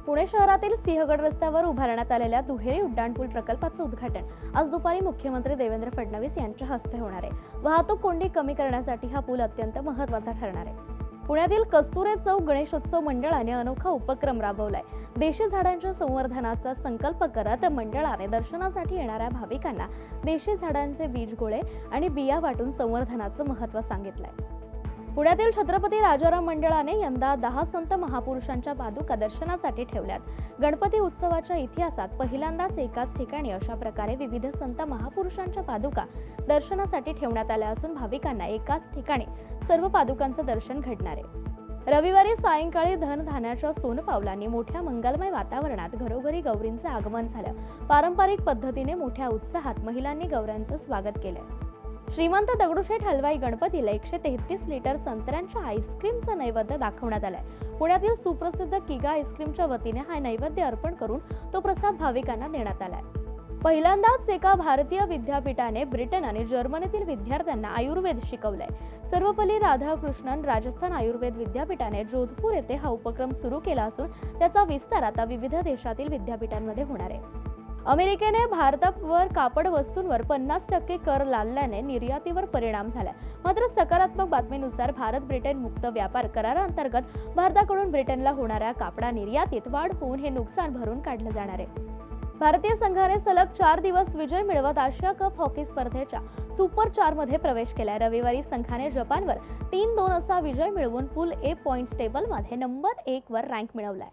पुणे शहरातील सिंहगड रस्त्यावर उभारण्यात आलेल्या दुहेरी उड्डाणपूल प्रकल्पाचं उद्घाटन आज दुपारी मुख्यमंत्री देवेंद्र फडणवीस यांच्या हस्ते होणार आहे। वाहतूक कोंडी कमी करण्यासाठी हा पूल अत्यंत महत्त्वाचा ठरणार आहे। पुण्यातील कस्तुरे चौक गणेशोत्सव मंडळाने अनोखा उपक्रम राबवलाय। देशी झाडांच्या संवर्धनाचा संकल्प करत मंडळाने दर्शनासाठी येणाऱ्या भाविकांना देशी झाडांचे बीज गोळे आणि बिया वाटून संवर्धनाचं महत्त्व सांगितलंय। पुण्यातील छत्रपती राजाराम मंडळाने यंदा 10 संत महापुरुषांच्या पादुका दर्शनासाठी ठेवल्यात। गणपती उत्सवाच्या इतिहासात पहिल्यांदाच एकाच ठिकाणी अशा प्रकारे विविध संत महापुरुषांच्या पादुका दर्शनासाठी ठेवण्यात आल्या असून भाविकांना एकाच ठिकाणी सर्व पादुकांचं दर्शन घडणार आहे। रविवारी सायंकाळी धनधान्याच्या सोनपावलांनी मोठ्या मंगलमय वातावरणात घरोघरी गौरींचे आगमन झालं। पारंपरिक पद्धतीने मोठ्या उत्साहात महिलांनी गौऱ्यांचं स्वागत केलंय। श्रीमंत दगडूशेठ हलवाई गणपतीला 133 लिटर संत्र्यांच्या आईस्क्रीमचा नैवेद्य दाखवण्यात आलाय। पुण्यातील सुप्रसिद्ध किगा आईस्क्रीमच्या वतीने हा नैवेद्य अर्पण करून तो प्रसाद भाविकांना देण्यात आलाय। पहिल्यांदाच एका भारतीय विद्यापीठाने ब्रिटन आणि जर्मनीतील विद्यार्थ्यांना आयुर्वेद शिकवलंय। सर्वपल्ली राधाकृष्णन राजस्थान आयुर्वेद विद्यापीठाने जोधपूर येथे हा उपक्रम सुरू केला असून त्याचा विस्तार आता विविध देशातील विद्यापीठांमध्ये होणार आहे। अमेरिकेने भारतावर कापड वस्तूंवर 50% कर लादल्याने निर्यातीवर परिणाम झाला। मात्र सकारात्मक बातमीनुसार भारत ब्रिटन मुक्त व्यापार कराराअंतर्गत भारताकडून ब्रिटनला होणाऱ्या कापडा निर्यातीत वाढ होऊन हे नुकसान भरून काढलं जाणार आहे। भारतीय संघाने सलग 4 दिवस विजय मिळवत आशिया कप हॉकी स्पर्धेच्या सुपर 4 मध्ये प्रवेश केलाय। रविवारी संघाने जपानवर 3-2 असा विजय मिळवून पूल ए पॉइंट्स टेबलमध्ये नंबर 1 वर रँक मिळवलाय।